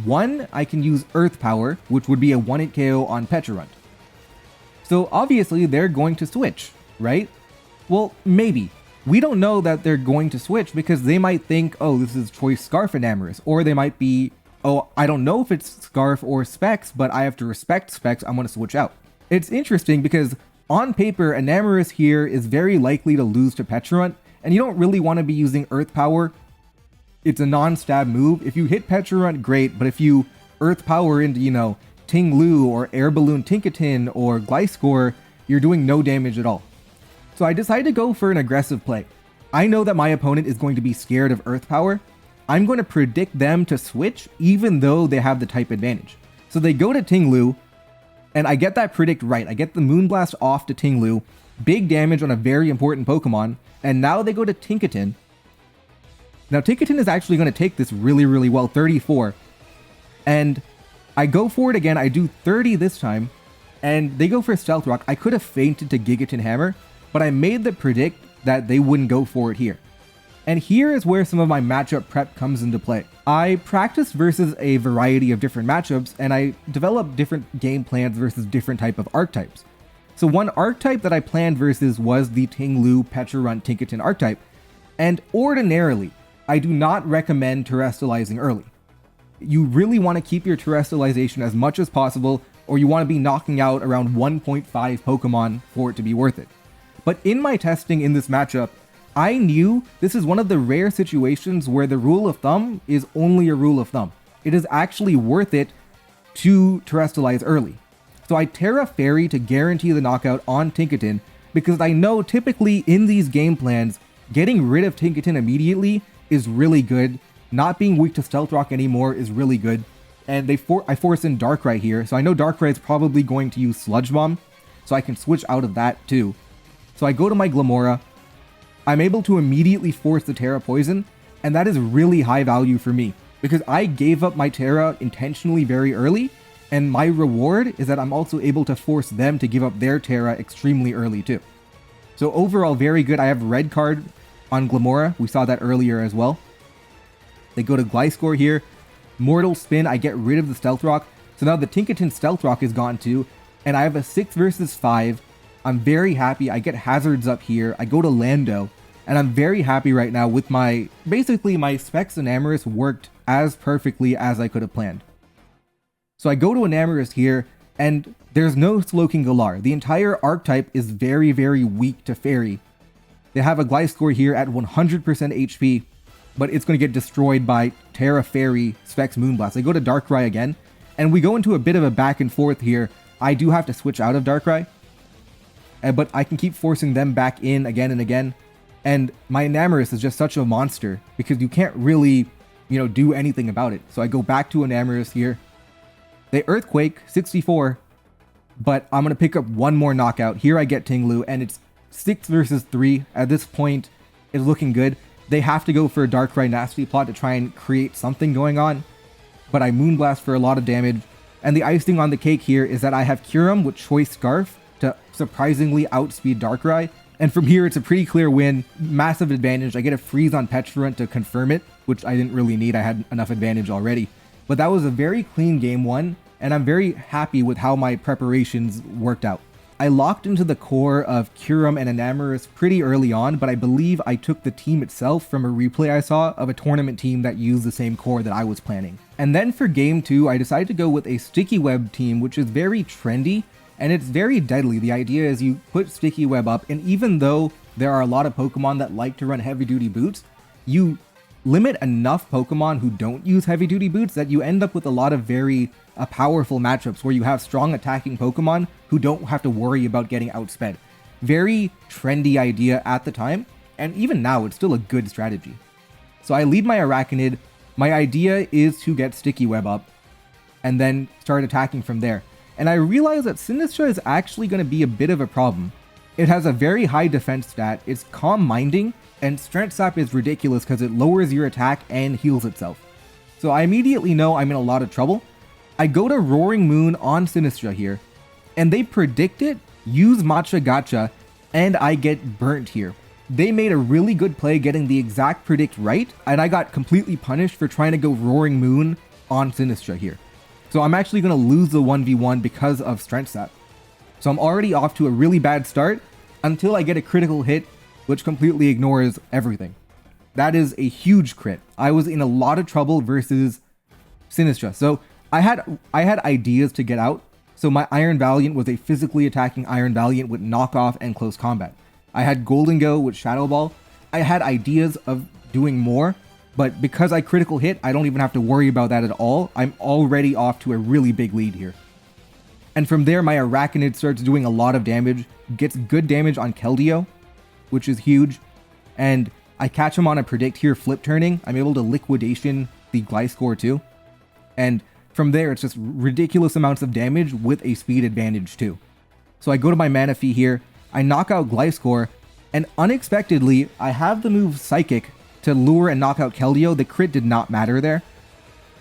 One, I can use Earth Power, which would be a 1-hit KO on Petra-Run. So obviously they're going to switch, right? Well, maybe. We don't know that they're going to switch because they might think, oh, this is Choice Scarf Enamorus, or they might be, oh, I don't know if it's Scarf or Specs, but I have to respect Specs, I'm going to switch out. It's interesting because on paper, Enamorus here is very likely to lose to Petra-Run, and you don't really want to be using Earth Power. It's a non-stab move. If you hit Petra-Run, great, but if you Earth Power into, you know, Ting-Lu or Air Balloon Tinkaton or Gliscor, you're doing no damage at all. So I decided to go for an aggressive play. I know that my opponent is going to be scared of Earth Power. I'm going to predict them to switch even though they have the type advantage. So they go to Ting-Lu, and I get that predict right. I get the Moonblast off to Ting-Lu, big damage on a very important Pokemon, and now they go to Tinkaton. Now Tinkaton is actually going to take this really, really well, 34. And I go for it again, I do 30 this time, and they go for Stealth Rock. I could have feinted to Gigaton Hammer, but I made the predict that they wouldn't go for it here. And here is where some of my matchup prep comes into play. I practiced versus a variety of different matchups, and I developed different game plans versus different type of archetypes. So one archetype that I planned versus was the Ting-Lu, Petra-Run, Tinkaton archetype, and ordinarily, I do not recommend terrestrializing early. You really want to keep your terrestrialization as much as possible, or you want to be knocking out around 1.5 Pokemon for it to be worth it. But in my testing in this matchup, I knew this is one of the rare situations where the rule of thumb is only a rule of thumb. It is actually worth it to terrestrialize early. So I Terra Fairy to guarantee the knockout on Tinkaton because I know typically in these game plans, getting rid of Tinkaton immediately is really good. Not being weak to Stealth Rock anymore is really good. And I force in Darkrai here, so I know Darkrai is probably going to use Sludge Bomb, so I can switch out of that too. So I go to my Glimmora, I'm able to immediately force the Terra Poison, and that is really high value for me, because I gave up my Terra intentionally very early, and my reward is that I'm also able to force them to give up their Terra extremely early too. So overall, very good. I have Red Card on Glimmora, we saw that earlier as well. They go to Gliscor here, Mortal Spin, I get rid of the Stealth Rock, so now the Tinkaton Stealth Rock is gone too, and I have a 6 versus 5, I'm very happy. I get hazards up here. I go to Lando, and I'm very happy right now with basically my Specs Enamorus worked as perfectly as I could have planned. So I go to Enamorus here, and there's no Slowking Galar. The entire archetype is very, very weak to Fairy. They have a Gliscor here at 100% HP, but it's going to get destroyed by Terra Fairy Specs Moonblast. I go to Darkrai again, and we go into a bit of a back and forth here. I do have to switch out of Darkrai, but I can keep forcing them back in again and again. And my Enamorus is just such a monster because you can't really, do anything about it. So I go back to Enamorus here. They Earthquake, 64, but I'm going to pick up one more knockout. Here I get Ting-Lu, and it's 6 versus 3. At this point, it's looking good. They have to go for a Darkrai Nasty Plot to try and create something going on, but I Moonblast for a lot of damage. And the icing on the cake here is that I have Kyurem with Choice Scarf to surprisingly outspeed Darkrai, and from here it's a pretty clear win, massive advantage. I get a freeze on Petra-Run to confirm it, which I didn't really need, I had enough advantage already. But that was a very clean game one, and I'm very happy with how my preparations worked out. I locked into the core of Kyurem and Enamorus pretty early on, but I believe I took the team itself from a replay I saw of a tournament team that used the same core that I was planning. And then for game 2, I decided to go with a Sticky Web team, which is very trendy, and it's very deadly. The idea is you put Sticky Web up, and even though there are a lot of Pokemon that like to run heavy duty boots, you limit enough Pokemon who don't use heavy duty boots that you end up with a lot of very powerful matchups where you have strong attacking Pokemon who don't have to worry about getting outsped. Very trendy idea at the time, and even now it's still a good strategy. So I lead my Arachnid. My idea is to get Sticky Web up and then start attacking from there. and I realized that Sinistra is actually going to be a bit of a problem. It has a very high defense stat, it's calm minding, and strength sap is ridiculous because it lowers your attack and heals itself. So I immediately know I'm in a lot of trouble. I go to Roaring Moon on Sinistra here, and they predict it, use Matcha Gacha, and I get burnt here. They made a really good play getting the exact predict right, and I got completely punished for trying to go Roaring Moon on Sinistra here. So I'm actually going to lose the 1v1 because of strength sap. So I'm already off to a really bad start until I get a critical hit, which completely ignores everything. That is a huge crit. I was in a lot of trouble versus Sinistra. So I had ideas to get out. So my Iron Valiant was a physically attacking Iron Valiant with knockoff and close combat. I had Golden Go with Shadow Ball. I had ideas of doing more, but because I critical hit, I don't even have to worry about that at all. I'm already off to a really big lead here. And from there, my Arachnid starts doing a lot of damage, gets good damage on Keldeo, which is huge, and I catch him on a predict here, flip turning. I'm able to liquidation the Gliscor too, and from there, it's just ridiculous amounts of damage with a speed advantage too. So I go to my Manaphy here, I knock out Gliscor, and unexpectedly, I have the move Psychic to lure and knock out Keldeo. The crit did not matter there.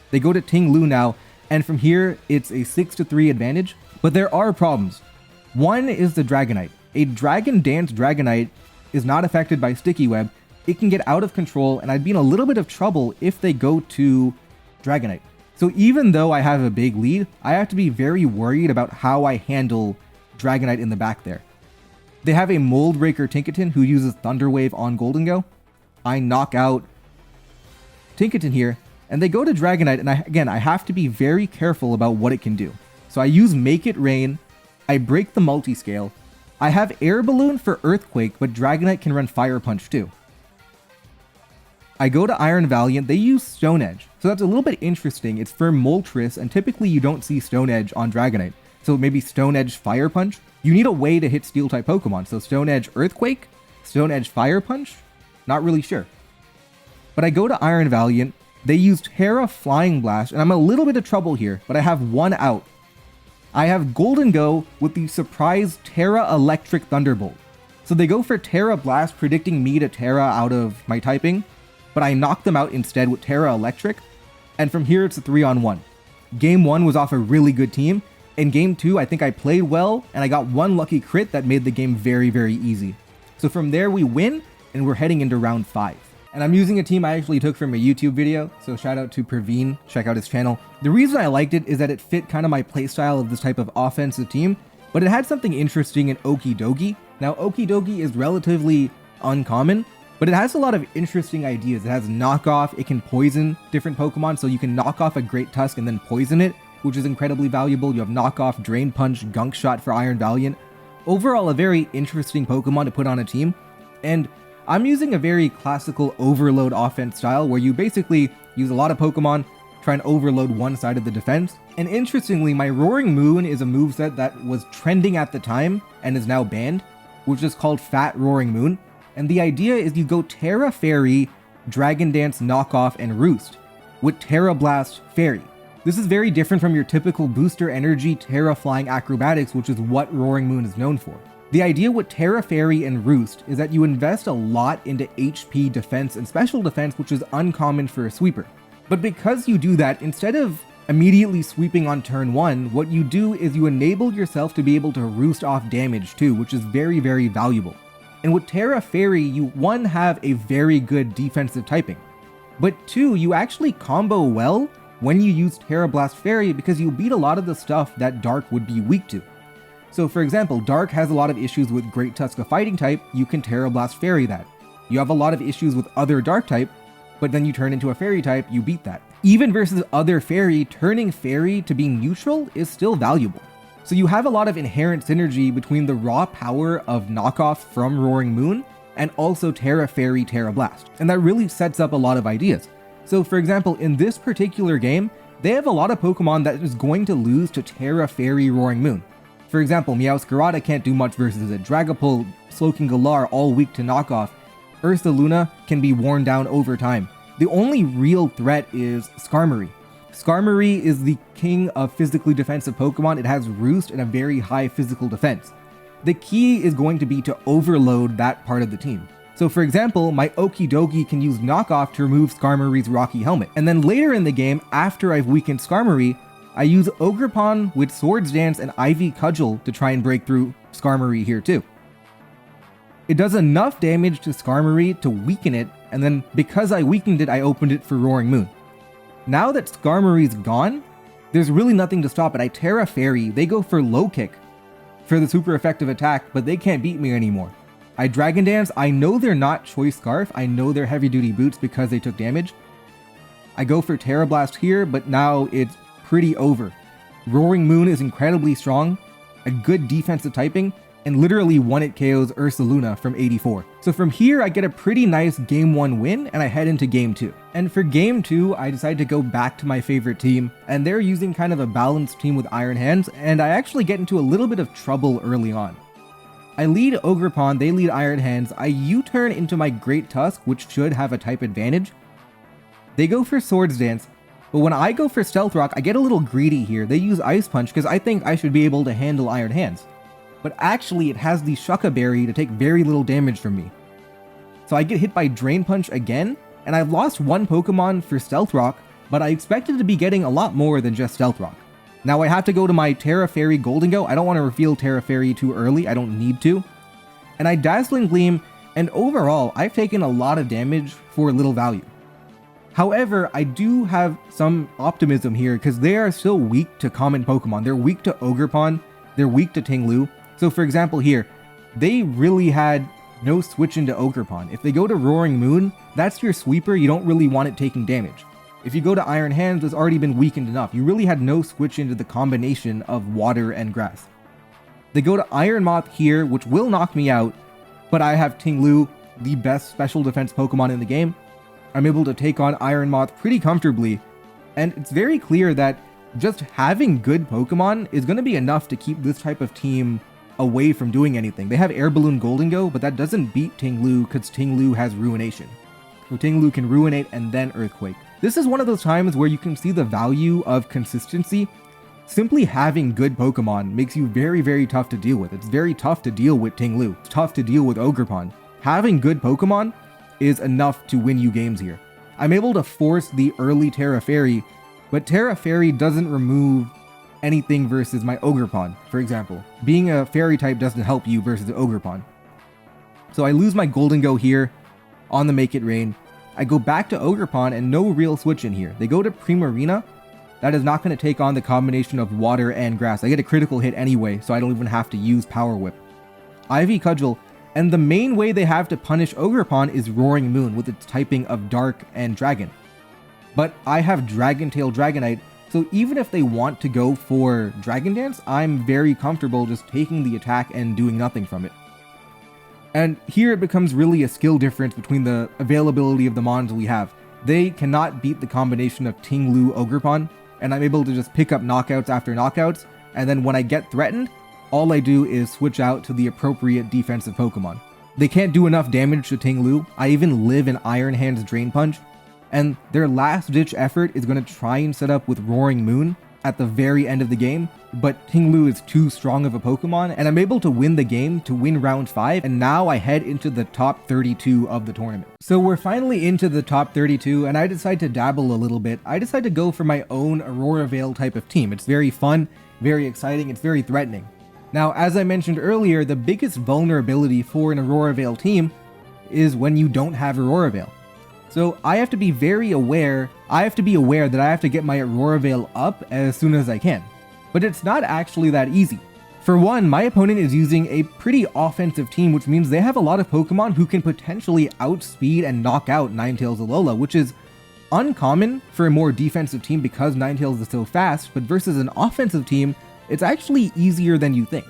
They go to Ting Lu now, and from here, it's a 6-3 advantage. But there are problems. One is the Dragonite. A Dragon Dance Dragonite is not affected by Sticky Web. It can get out of control, and I'd be in a little bit of trouble if they go to Dragonite. So even though I have a big lead, I have to be very worried about how I handle Dragonite in the back there. They have a Mold Breaker Tinkaton who uses Thunder Wave on Golden Go. I knock out Tinkaton here, and they go to Dragonite, and I have to be very careful about what it can do. So I use Make It Rain, I break the Multiscale, I have Air Balloon for Earthquake, but Dragonite can run Fire Punch too. I go to Iron Valiant, they use Stone Edge, so that's a little bit interesting. It's for Moltres, and typically you don't see Stone Edge on Dragonite. So maybe Stone Edge Fire Punch? You need a way to hit Steel-type Pokemon, so Stone Edge Earthquake? Stone Edge Fire Punch? Not really sure. But I go to Iron Valiant, they use Terra Flying Blast, and I'm in a little bit of trouble here, but I have one out. I have Golden Go with the surprise Terra Electric Thunderbolt. So they go for Terra Blast, predicting me to Terra out of my typing, but I knock them out instead with Terra Electric, and from here it's a 3-on-1. Game 1 was off a really good team. In Game 2, I think I played well, and I got one lucky crit that made the game very, very easy. So from there we win, and we're heading into round 5. And I'm using a team I actually took from a YouTube video, so shout out to Praveen, check out his channel. The reason I liked it is that it fit kind of my playstyle of this type of offensive team, but it had something interesting in Okidogi. Now Okidogi is relatively uncommon, but it has a lot of interesting ideas. It has knockoff, it can poison different Pokemon, so you can knock off a Great Tusk and then poison it, which is incredibly valuable. You have knockoff, Drain Punch, Gunk Shot for Iron Valiant. Overall, a very interesting Pokemon to put on a team, and I'm using a very classical overload offense style where you basically use a lot of Pokemon, try and overload one side of the defense. And interestingly, my Roaring Moon is a moveset that was trending at the time and is now banned, which is called Fat Roaring Moon. And the idea is you go Terra Fairy, Dragon Dance Knockoff, and Roost with Terra Blast Fairy. This is very different from your typical Booster Energy Terra Flying Acrobatics, which is what Roaring Moon is known for. The idea with Terra Fairy and Roost is that you invest a lot into HP, defense, and special defense, which is uncommon for a sweeper. But because you do that, instead of immediately sweeping on turn 1, what you do is you enable yourself to be able to roost off damage too, which is very, very valuable. And with Terra Fairy, you 1, have a very good defensive typing, but 2, you actually combo well when you use Terra Blast Fairy because you beat a lot of the stuff that Dark would be weak to. So for example, Dark has a lot of issues with Great Tusk, a fighting type, you can Terra Blast Fairy that. You have a lot of issues with other Dark type, but then you turn into a Fairy type, you beat that. Even versus other Fairy, turning Fairy to be neutral is still valuable. So you have a lot of inherent synergy between the raw power of knockoff from Roaring Moon and also Terra Fairy, Terra Blast. And that really sets up a lot of ideas. So for example, in this particular game, they have a lot of Pokemon that is going to lose to Terra Fairy, Roaring Moon. For example, Meowscarada can't do much versus it. Dragapult, Slowking Galar, all weak to knockoff. Ursaluna can be worn down over time. The only real threat is Skarmory. Skarmory is the king of physically defensive Pokemon. It has Roost and a very high physical defense. The key is going to be to overload that part of the team. So for example, my Okidogi can use Knockoff to remove Skarmory's Rocky Helmet. And then later in the game, after I've weakened Skarmory, I use Ogerpon with Swords Dance and Ivy Cudgel to try and break through Skarmory here too. It does enough damage to Skarmory to weaken it, and then because I weakened it, I opened it for Roaring Moon. Now that Skarmory's gone, there's really nothing to stop it. I Terra Fairy, they go for Low Kick for the super effective attack, but they can't beat me anymore. I Dragon Dance, I know they're not Choice Scarf, I know they're Heavy Duty Boots because they took damage. I go for Terra Blast here, but now it's pretty over. Roaring Moon is incredibly strong, a good defensive typing, and literally it KOs Ursaluna from 84. So from here, I get a pretty nice Game 1 win, and I head into Game 2. And for Game 2, I decide to go back to my favorite team, and they're using kind of a balanced team with Iron Hands, and I actually get into a little bit of trouble early on. I lead Ogerpon, they lead Iron Hands, I U-turn into my Great Tusk, which should have a type advantage. They go for Swords Dance, but when I go for Stealth Rock, I get a little greedy here. They use Ice Punch because I think I should be able to handle Iron Hands. But actually it has the Shucka Berry to take very little damage from me. So I get hit by Drain Punch again, and I've lost one Pokemon for Stealth Rock, but I expected to be getting a lot more than just Stealth Rock. Now I have to go to my Terra Fairy Gholdengo. I don't want to reveal Terra Fairy too early, I don't need to. And I Dazzling Gleam, and overall, I've taken a lot of damage for little value. However, I do have some optimism here because they are still weak to common Pokemon. They're weak to Ogerpon, they're weak to Tinglu. So for example here, they really had no switch into Ogerpon. If they go to Roaring Moon, that's your sweeper, you don't really want it taking damage. If you go to Iron Hands, it's already been weakened enough. You really had no switch into the combination of water and grass. They go to Iron Moth here, which will knock me out, but I have Tinglu, the best special defense Pokemon in the game. I'm able to take on Iron Moth pretty comfortably, and it's very clear that just having good Pokemon is going to be enough to keep this type of team away from doing anything. They have Air Balloon Gholdengo, but that doesn't beat Tinglu because Tinglu has Ruination. So Tinglu can Ruinate and then Earthquake. This is one of those times where you can see the value of consistency. Simply having good Pokemon makes you very, very tough to deal with. It's very tough to deal with Tinglu. It's tough to deal with Ogerpon. Having good Pokemon is enough to win you games here. I'm able to force the early Terra Fairy, but Terra Fairy doesn't remove anything versus my Ogerpon, for example. Being a Fairy type doesn't help you versus Ogerpon. So I lose my Gholdengo here on the Make It Rain. I go back to Ogerpon and no real switch in here. They go to Primarina. That is not going to take on the combination of water and grass. I get a critical hit anyway, so I don't even have to use Power Whip. Ivy Cudgel, and the main way they have to punish Ogerpon is Roaring Moon with its typing of Dark and Dragon. But I have Dragon Tail Dragonite, so even if they want to go for Dragon Dance, I'm very comfortable just taking the attack and doing nothing from it. And here it becomes really a skill difference between the availability of the mons we have. They cannot beat the combination of Tinglu Ogerpon, and I'm able to just pick up knockouts after knockouts, and then when I get threatened, all I do is switch out to the appropriate defensive Pokemon. They can't do enough damage to Tinglu. I even live in Iron Hand's Drain Punch, and their last ditch effort is going to try and set up with Roaring Moon at the very end of the game, but Tinglu is too strong of a Pokemon, and I'm able to win the game to win round 5, and now I head into the top 32 of the tournament. So we're finally into the top 32, and I decide to dabble a little bit. I decide to go for my own Aurora Veil type of team. It's very fun, very exciting, it's very threatening. Now, as I mentioned earlier, the biggest vulnerability for an Aurora Veil team is when you don't have Aurora Veil. So I have to be very aware, that I have to get my Aurora Veil up as soon as I can. But it's not actually that easy. For one, my opponent is using a pretty offensive team, which means they have a lot of Pokemon who can potentially outspeed and knock out Ninetales Alola, which is uncommon for a more defensive team because Ninetales is so fast, but versus an offensive team, it's actually easier than you think.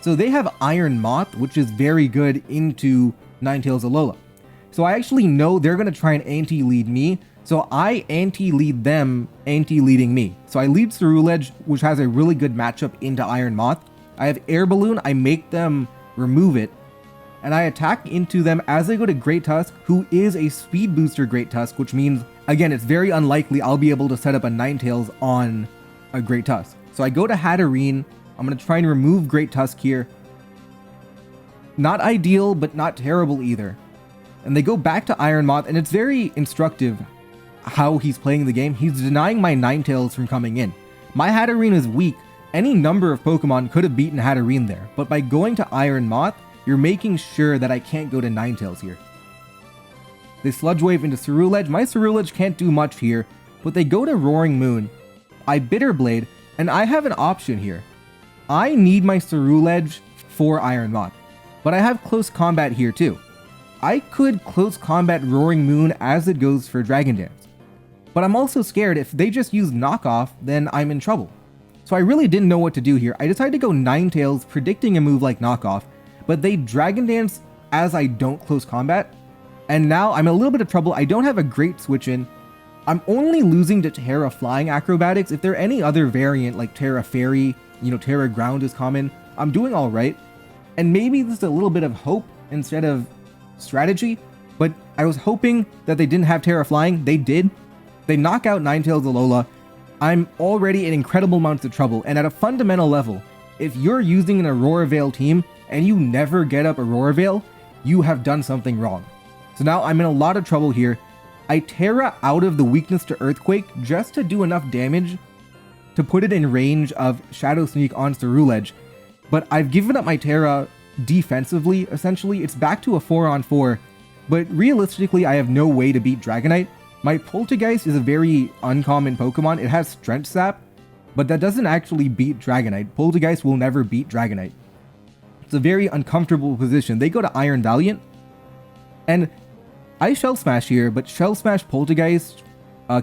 So they have Iron Moth, which is very good into Ninetales Alola. So I actually know they're going to try and anti-lead me, so I anti-lead them, anti-leading me. So I lead Ceruledge, which has a really good matchup into Iron Moth. I have Air Balloon, I make them remove it, and I attack into them as I go to Great Tusk, who is a speed booster Great Tusk, which means again, it's very unlikely I'll be able to set up a Ninetales on a Great Tusk. So I go to Hatterene. I'm going to try and remove Great Tusk here. Not ideal, but not terrible either. And they go back to Iron Moth, and it's very instructive how he's playing the game. He's denying my Ninetales from coming in. My Hatterene is weak. Any number of Pokemon could have beaten Hatterene there, but by going to Iron Moth, you're making sure that I can't go to Ninetales here. They Sludge Wave into Ceruledge. My Ceruledge can't do much here, but they go to Roaring Moon. I Bitter Blade, and I have an option here. I need my Ceruledge for Iron Moth, but I have Close Combat here too. I could Close Combat Roaring Moon as it goes for Dragon Dance, but I'm also scared if they just use Knockoff, then I'm in trouble. So I really didn't know what to do here. I decided to go Ninetales, predicting a move like Knockoff, but they Dragon Dance as I don't Close Combat, and now I'm in a little bit of trouble. I don't have a great switch in. I'm only losing to Terra Flying Acrobatics. If there are any other variant like Terra Fairy, Terra Ground is common, I'm doing all right. And maybe this is a little bit of hope instead of strategy, but I was hoping that they didn't have Terra Flying. They did. They knock out Ninetales Alola. I'm already in incredible amounts of trouble, and at a fundamental level, if you're using an Aurora Veil team and you never get up Aurora Veil, you have done something wrong. So now I'm in a lot of trouble here. I Terra out of the weakness to Earthquake just to do enough damage to put it in range of Shadow Sneak on Ceruledge, but I've given up my Terra defensively, essentially. It's back to a 4-on-4, but realistically I have no way to beat Dragonite. My Poltergeist is a very uncommon Pokemon. It has Strength Sap, but that doesn't actually beat Dragonite. Poltergeist will never beat Dragonite. It's a very uncomfortable position. They go to Iron Valiant, and I Shell Smash here, but Shell Smash Poltergeist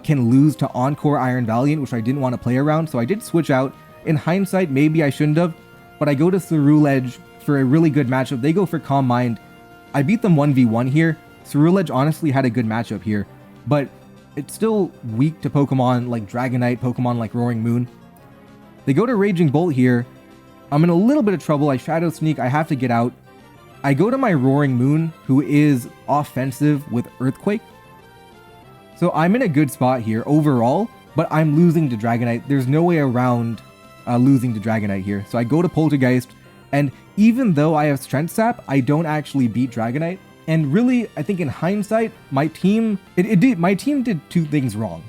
can lose to Encore Iron Valiant, which I didn't want to play around, so I did switch out. In hindsight, maybe I shouldn't have, but I go to Ceruledge for a really good matchup. They go for Calm Mind. I beat them 1v1 here. Ceruledge honestly had a good matchup here, but it's still weak to Pokemon like Dragonite, Pokemon like Roaring Moon. They go to Raging Bolt here. I'm in a little bit of trouble. I Shadow Sneak. I have to get out. I go to my Roaring Moon, who is offensive with Earthquake. So I'm in a good spot here overall, but I'm losing to Dragonite. There's no way around losing to Dragonite here. So I go to Poltergeist, and even though I have Strength Sap, I don't actually beat Dragonite. And really, I think in hindsight, my team did two things wrong.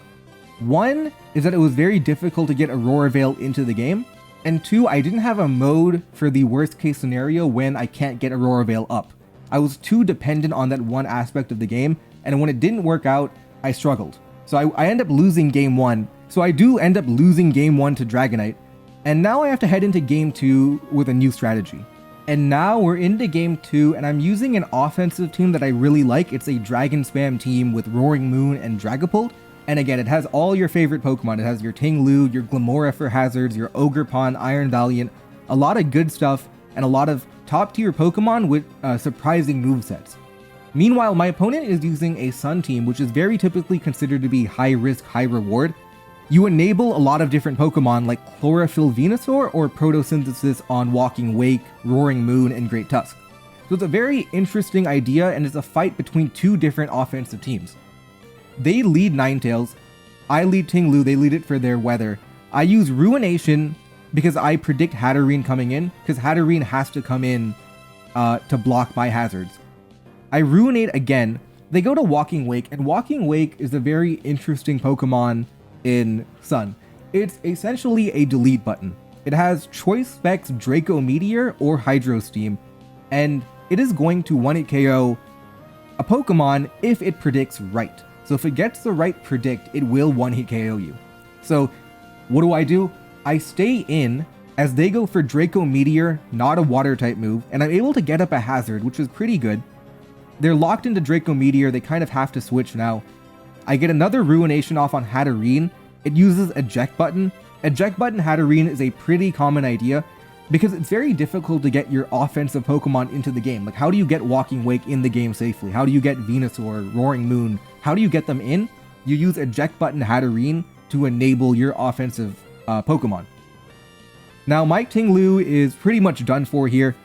One is that it was very difficult to get Aurora Veil into the game. And two, I didn't have a mode for the worst case scenario when I can't get Aurora Veil up. I was too dependent on that one aspect of the game, and when it didn't work out, I struggled. So I end up losing game 1. So I do end up losing game 1 to Dragonite, and now I have to head into game 2 with a new strategy. And now we're into game 2, and I'm using an offensive team that I really like. It's a Dragon Spam team with Roaring Moon and Dragapult. And again, it has all your favorite Pokemon. It has your Tinglu, your Glamora for hazards, your Ogerpon, Iron Valiant, a lot of good stuff, and a lot of top tier Pokemon with surprising movesets. Meanwhile, my opponent is using a Sun team, which is very typically considered to be high risk, high reward. You enable a lot of different Pokemon like Chlorophyll Venusaur or Photosynthesis on Walking Wake, Roaring Moon, and Great Tusk. So it's a very interesting idea, and it's a fight between two different offensive teams. They lead Ninetales, I lead Tinglu, they lead it for their weather. I use Ruination because I predict Hatterene coming in, because Hatterene has to come in to block my hazards. I Ruinate again. They go to Walking Wake, and Walking Wake is a very interesting Pokemon in Sun. It's essentially a delete button. It has Choice Specs Draco Meteor or Hydro Steam, and it is going to 1-hit KO a Pokemon if it predicts right. So if it gets the right predict, it will 1-hit KO you. So what do? I stay in as they go for Draco Meteor, not a water type move, and I'm able to get up a hazard, which is pretty good. They're locked into Draco Meteor, they kind of have to switch now. I get another Ruination off on Hatterene. It uses Eject Button. Eject Button Hatterene is a pretty common idea because it's very difficult to get your offensive Pokemon into the game. Like, how do you get Walking Wake in the game safely? How do you get Venusaur, Roaring Moon? How do you get them in? You use Eject Button Hatterene to enable your offensive Pokemon. Now, my Tinglu is pretty much done for here.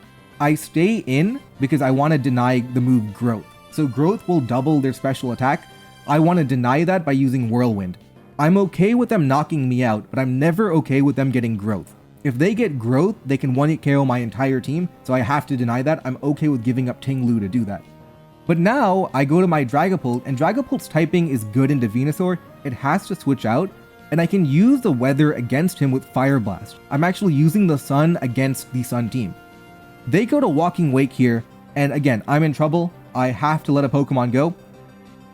I stay in because I want to deny the move Growth. So Growth will double their special attack. I want to deny that by using Whirlwind. I'm okay with them knocking me out, but I'm never okay with them getting growth. If they get growth, they can 1-hit KO my entire team, so I have to deny that. I'm okay with giving up Ting Lu to do that. But now, I go to my Dragapult, and Dragapult's typing is good into Venusaur. It has to switch out, and I can use the weather against him with Fire Blast. I'm actually using the Sun against the Sun team. They go to Walking Wake here, and again, I'm in trouble. I have to let a Pokemon go.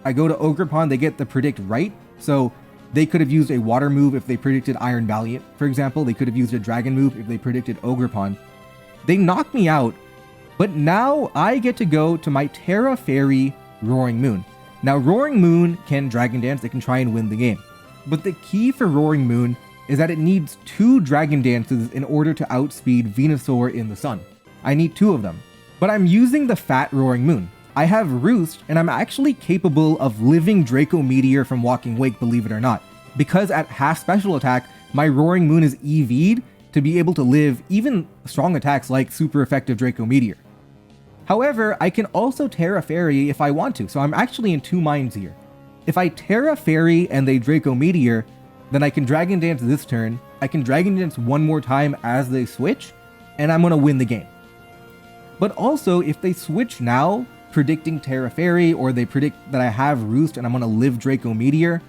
I go to Ogerpon, they get the predict right, so they could have used a water move if they predicted Iron Valiant, for example. They could have used a dragon move if they predicted Ogerpon. They knock me out, but now I get to go to my Terra Fairy Roaring Moon. Now Roaring Moon can Dragon Dance, they can try and win the game. But the key for Roaring Moon is that it needs 2 Dragon Dances in order to outspeed Venusaur in the Sun. I need 2 of them. But I'm using the Fat Roaring Moon. I have Roost, and I'm actually capable of living Draco Meteor from Walking Wake, believe it or not. Because at half special attack, my Roaring Moon is EV'd to be able to live even strong attacks like super effective Draco Meteor. However, I can also Terra Fairy if I want to, so I'm actually in 2 minds here. If I Terra Fairy and they Draco Meteor, then I can Dragon Dance this turn, I can Dragon Dance one more time as they switch, and I'm gonna win the game. But also, if they switch now, predicting Terra Fairy, or they predict that I have Roost and I'm gonna live Draco Meteor,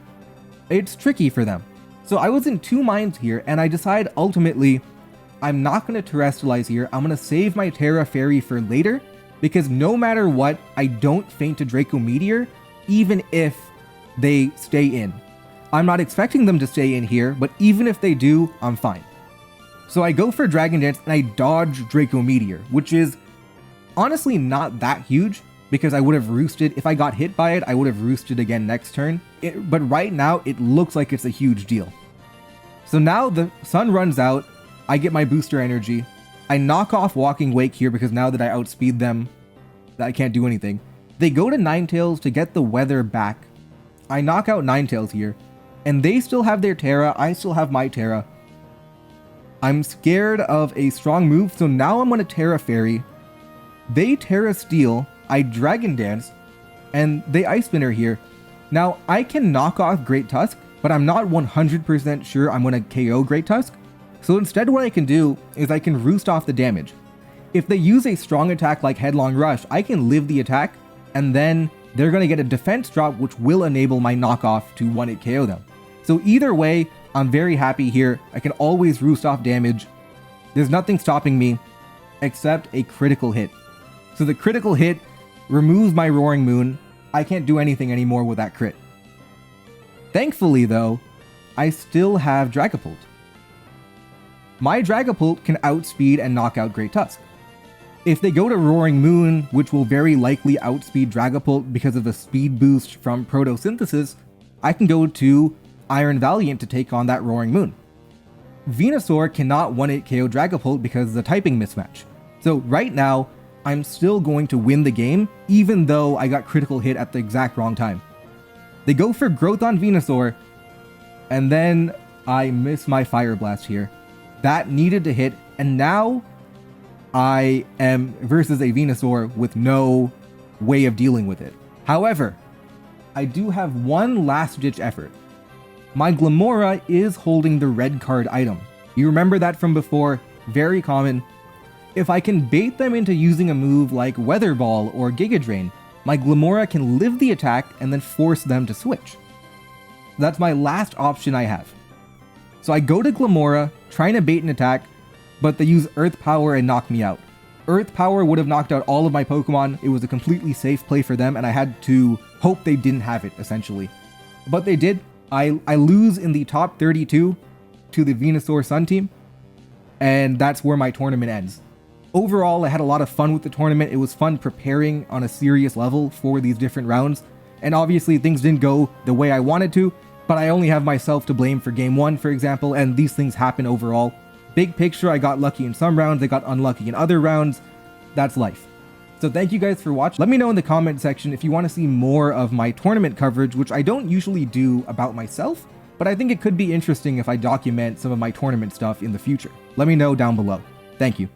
it's tricky for them. So I was in 2 minds here, and I decide ultimately, I'm not gonna Terrestrialize here, I'm gonna save my Terra Fairy for later, because no matter what, I don't faint to Draco Meteor, even if they stay in. I'm not expecting them to stay in here, but even if they do, I'm fine. So I go for Dragon Dance and I dodge Draco Meteor, which is honestly not that huge, because I would have roosted. If I got hit by it, I would have roosted again next turn. But right now, it looks like it's a huge deal. So now the Sun runs out, I get my booster energy, I knock off Walking Wake here because now that I outspeed them, I can't do anything. They go to Ninetales to get the weather back. I knock out Ninetales here, and they still have their Terra, I still have my Terra. I'm scared of a strong move, so now I'm going to Terra Fairy. They Terra Steel, I Dragon Dance, and they Ice Spinner here. Now, I can knock off Great Tusk, but I'm not 100% sure I'm going to KO Great Tusk. So instead what I can do is I can roost off the damage. If they use a strong attack like Headlong Rush, I can live the attack, and then they're going to get a defense drop which will enable my knockoff to 1-hit KO them. So either way, I'm very happy here. I can always roost off damage. There's nothing stopping me except a critical hit. So the critical hit removes my Roaring Moon. I can't do anything anymore with that crit. Thankfully though, I still have Dragapult. My Dragapult can outspeed and knock out Great Tusk. If they go to Roaring Moon, which will very likely outspeed Dragapult because of a speed boost from Photosynthesis, I can go to Iron Valiant to take on that Roaring Moon. Venusaur cannot 1-hit KO Dragapult because of the typing mismatch. So right now, I'm still going to win the game, even though I got critical hit at the exact wrong time. They go for Growth on Venusaur, and then I miss my Fire Blast here. That needed to hit, and now I am versus a Venusaur with no way of dealing with it. However, I do have one last-ditch effort. My Glimmora is holding the red card item. You remember that from before, very common. If I can bait them into using a move like Weather Ball or Giga Drain, my Glimmora can live the attack and then force them to switch. That's my last option I have. So I go to Glimmora, trying to bait an attack, but they use Earth Power and knock me out. Earth Power would have knocked out all of my Pokemon. It was a completely safe play for them, and I had to hope they didn't have it, essentially. But they did. I lose in the top 32 to the Venusaur Sun team, and that's where my tournament ends. Overall, I had a lot of fun with the tournament. It was fun preparing on a serious level for these different rounds, and obviously things didn't go the way I wanted to, but I only have myself to blame for Game 1, for example, and these things happen overall. Big picture, I got lucky in some rounds, I got unlucky in other rounds. That's life. So thank you guys for watching. Let me know in the comment section if you want to see more of my tournament coverage, which I don't usually do about myself, but I think it could be interesting if I document some of my tournament stuff in the future. Let me know down below. Thank you.